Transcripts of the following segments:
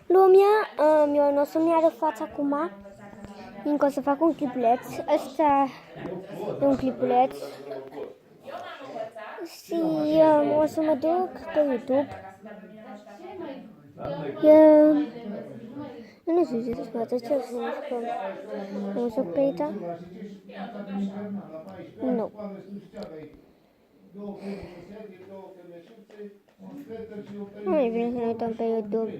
lumea, eu nu o să-mi arăt fața acum. Încă o să fac un clipuleț. Ăsta e un clipuleț. Și o să mă duc pe YouTube. Nu știu ce să fac, ce să mă joc pe aici? Nu. Nu e bine să ne uităm pe YouTube.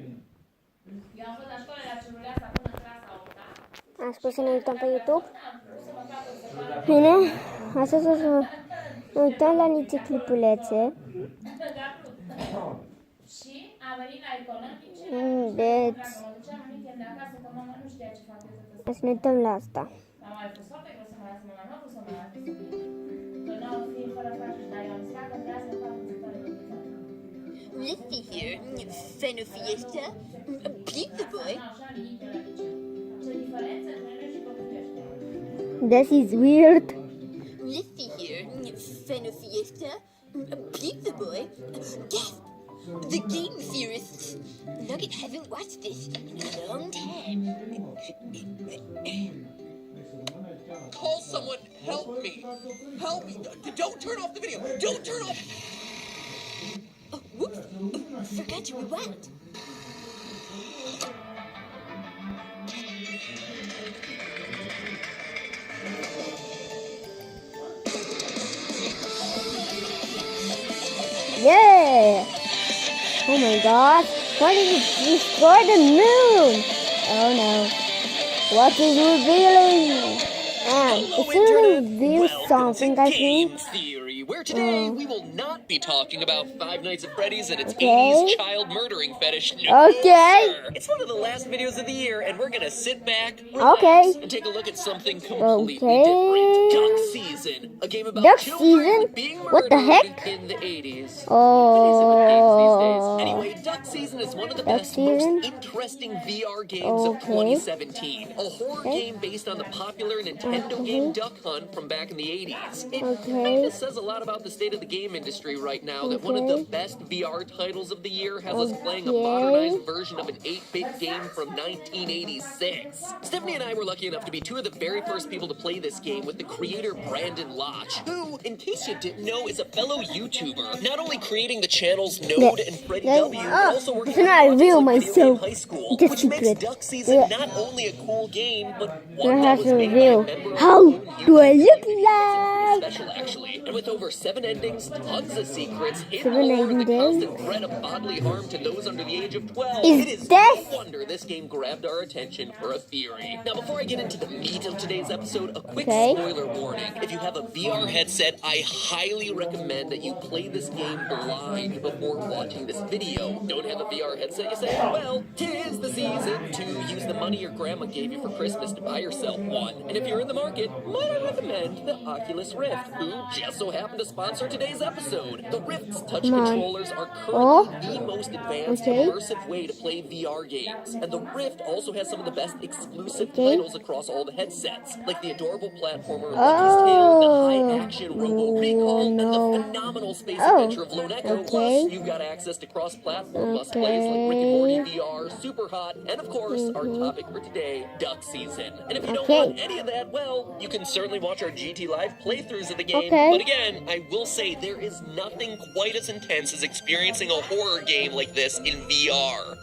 Am spus să ne uităm pe YouTube? Bine, astăzi o să ne uităm la niște clipulețe. Deci, o să ne uităm la asta. Lifty here, fan of Fiesta, Pizza Boy. This is weird. Lifty here, fan of Fiesta, Pizza Boy. Gasp! The game theorists. Nugget haven't watched this in a long time. Call someone, help me! Help me! Don't turn off the video! Don't turn off! Oh, whoops! Oh, forgot to rewind. Yeah! Oh my god! Why did you destroy the moon? Oh no. What is revealing? It's gonna reveal something, I think. Where today we will not be talking about Five Nights at Freddy's and its Okay. 80s child murdering fetish. No, Okay. sir. It's one of the last videos of the year, and we're gonna sit back, relax, Okay. and take a look at something completely Okay. different. Duck Season, a game about Duck children Season? being What the murdered heck? in the 80s. Oh. Anyway, Duck Season is one of the Duck best, Season? most interesting VR games of Okay. 2017. A horror Okay. game based on the popular Nintendo game Duck Hunt from back in the 80s. It Okay. kind of says a lot about the state of the game industry right now that one of the best VR titles of the year has us playing a modernized version of an 8-bit game from 1986. Stephanie and I were lucky enough to be two of the very first people to play this game with the creator Brandon Lodge, who, in case you didn't know, is a fellow YouTuber, not only creating the channels Node and Freddy W, but also working Can I reveal on myself? high school, It's a which makes secret. Duck Season not only a cool game, but I one that have was to made by reveal. a member of How our own do I YouTube look community. It's like? special, actually, and with over 7 endings, tons of secrets, hidden 7 lore, and the endings? constant threat of bodily harm to those under the age of 12. Is It is this- no wonder this game grabbed our attention for a theory. Now, before I get into the meat of today's episode, a quick spoiler warning. If you have a VR headset, I highly recommend that you play this game blind before watching this video. Don't have a VR headset, you say? Well, 'tis the season to use the money your grandma gave you for Christmas to buy yourself one. And if you're in the market, might I recommend the Oculus Rift, who just so happened to sponsor today's episode. The Rift's touch controllers are currently the most advanced immersive way to play VR games. And the Rift also has some of the best exclusive titles across all the headsets, like the adorable platformer Lucky's Tale, the high-action Robo Recall, and the phenomenal space adventure of Lone Echo. Plus, you've got access to cross-platform must-plays like Rick and Morty VR, Super Hot, and of course, our topic for today, Duck Season. And if you don't want any of that, well, you can certainly watch our GT Live playthroughs of the game. But again, I will say there is nothing quite as intense as experiencing a horror game like this in VR.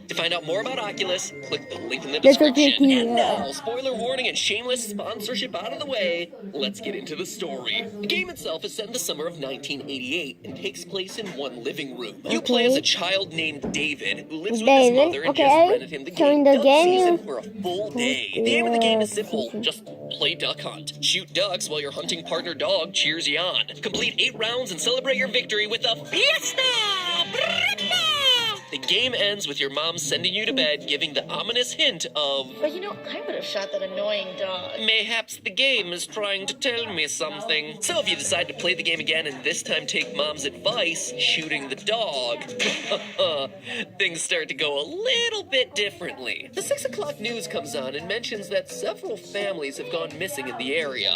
To find out more about Oculus, click the link in the description. And now, spoiler warning and shameless sponsorship out of the way, let's get into the story. The game itself is set in the summer of 1988 and takes place in one living room. You play as a child named David, who lives with his mother and just rented him the game Duck Season for a full day. The aim of the game is simple, just play Duck Hunt. Shoot ducks while your hunting partner dog cheers you on. Complete 8 rounds and celebrate your victory with a fiesta! The game ends with your mom sending you to bed, giving the ominous hint of, But you know, I would have shot that annoying dog. mayhaps the game is trying to tell me something. So if you decide to play the game again and this time take mom's advice, shooting the dog, things start to go a little bit differently. The 6 o'clock news comes on and mentions that several families have gone missing in the area.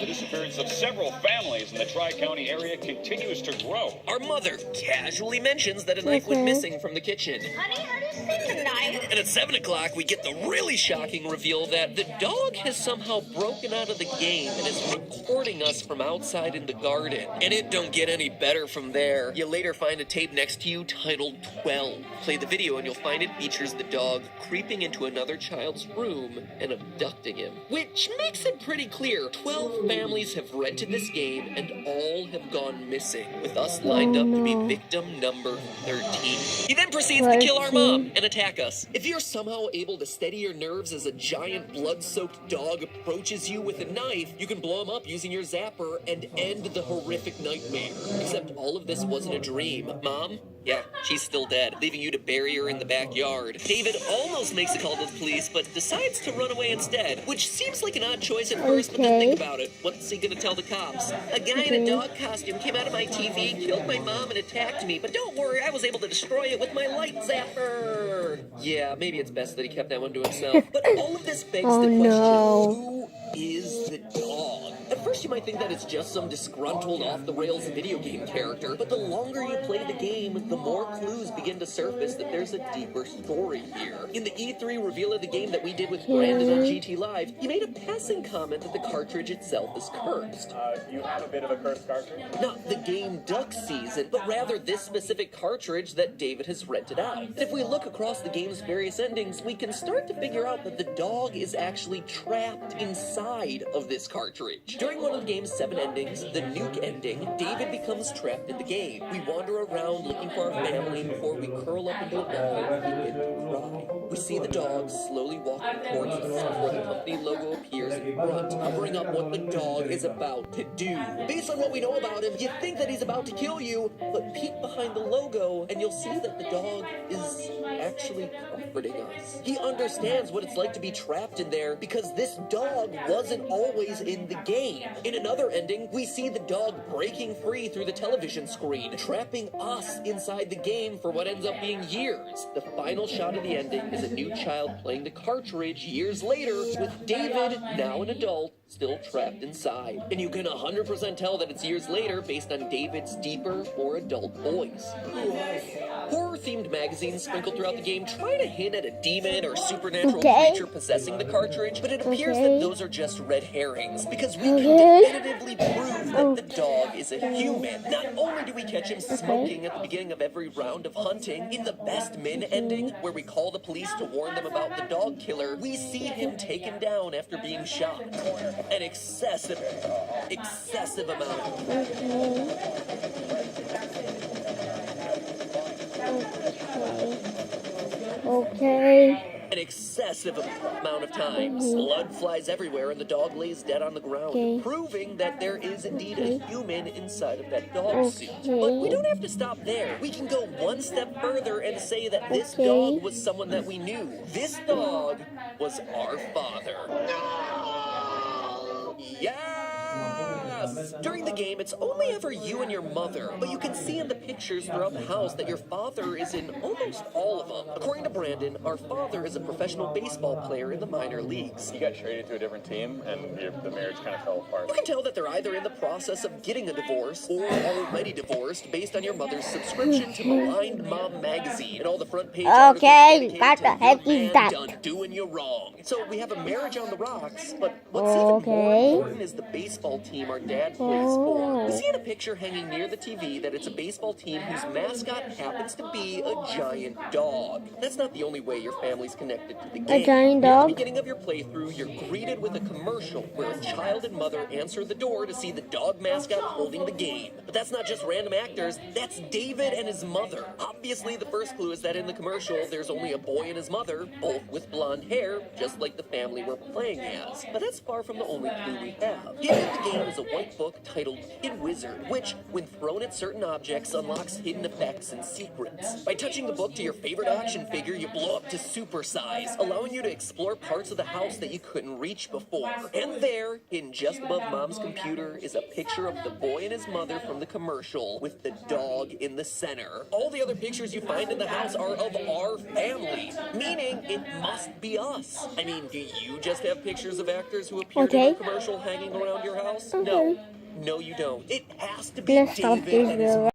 The disappearance of several families in the Tri-County area continues to grow. Our mother casually mentions that a knife went missing from the kitchen. Honey, how do you say the knife? And at 7 o'clock, we get the really shocking reveal that the dog has somehow broken out of the game and is recording us from outside in the garden. And it don't get any better from there. You later find a tape next to you titled 12. Play the video and you'll find it features the dog creeping into another child's room and abducting him. Which makes it pretty clear 12 families have rented this game and all have gone missing, with us lined up to be victim number 13. He then proceeds to kill our mom and attack us. If you're somehow able to steady your nerves as a giant blood-soaked dog approaches you with a knife, you can blow him up using your zapper and end the horrific nightmare. Except all of this wasn't a dream. Mom? Yeah, she's still dead, leaving you to bury her in the backyard. David almost makes a call to the police, but decides to run away instead, which seems like an odd choice at first, but then think about it. What's he gonna tell the cops? A guy in a dog costume came out of my TV, killed my mom, and attacked me, but don't worry, I was able to destroy it with my light zapper. Yeah, maybe it's best that he kept that one to himself. But all of this begs the question, who is the dog? At first you might think that it's just some disgruntled off-the-rails video game character, but the longer you play the game, the more clues begin to surface that there's a deeper story here. In the E3 reveal of the game that we did with Brandon on GT Live, he made a passing comment that the cartridge itself is cursed. You have a bit of a cursed cartridge? Not the game Duck Season, but rather this specific cartridge that David has rented out. And if we look across the game's various endings, we can start to figure out that the dog is actually trapped inside of this cartridge. During one of the game's 7 endings, the nuke ending, David becomes trapped in the game. We wander around looking for our family before we curl up into a ball and begin to cry. We see the dog slowly walking towards us before the company logo appears in front, covering up what the dog is about to do. Based on what we know about him, you'd think that he's about to kill you, but peek behind the logo and you'll see that the dog is actually comforting us. He understands what it's like to be trapped in there because this dog wasn't always in the game. In another ending, we see the dog breaking free through the television screen, trapping us inside the game for what ends up being years. The final shot of the ending is a new child playing the cartridge years later with David, now an adult, still trapped inside. And you can 100% tell that it's years later based on David's deeper, more adult voice. Horror-themed magazines sprinkled throughout the game try to hint at a demon or supernatural creature possessing the cartridge, but it appears that those are just red herrings, because we can definitively prove that the dog is a human. Not only do we catch him smoking at the beginning of every round of hunting, in the Best Min ending, where we call the police to warn them about the dog killer, we see him taken down after being shot. An excessive amount. Okay. An excessive amount of times. Blood flies everywhere and the dog lays dead on the ground, proving that there is indeed a human inside of that dog suit. But we don't have to stop there. We can go one step further and say that this dog was someone that we knew. This dog was our father. Yes! During the game, it's only ever you and your mother, but you can see in the pictures throughout the house that your father is in almost all of them. According to Brandon, our father is a professional baseball player in the minor leagues. You got traded to a different team, and the marriage kind of fell apart. You can tell that they're either in the process of getting a divorce or already divorced based on your mother's subscription to Maligned Mom magazine and all the front page articles what the heck is that? done doing you wrong. So we have a marriage on the rocks, but what's even more important is the baseball team our dad plays for. We see in a picture hanging near the TV that it's a baseball team whose mascot happens to be a giant dog. That's not the only way your family's connected to the game. A giant dog? At the beginning of your playthrough, you're greeted with a commercial where a child and mother answer the door to see the dog mascot holding the game. But that's not just random actors, that's David and his mother. Obviously, the first clue is that in the commercial, there's only a boy and his mother, both with blonde hair, just like the family we're playing as. But that's far from the only clue we have. Given the game is a self-help book titled Kid Wizard, which, when thrown at certain objects, unlocks hidden effects and secrets. By touching the book to your favorite action figure, you blow up to super size, allowing you to explore parts of the house that you couldn't reach before. And there, hidden just above Mom's computer, is a picture of the boy and his mother from the commercial, with the dog in the center. All the other pictures you find in the house are of our family, meaning it must be us. I mean, do you just have pictures of actors who appeared in the commercial hanging around your house? No, you don't. It has to be Let's stop David this and his video.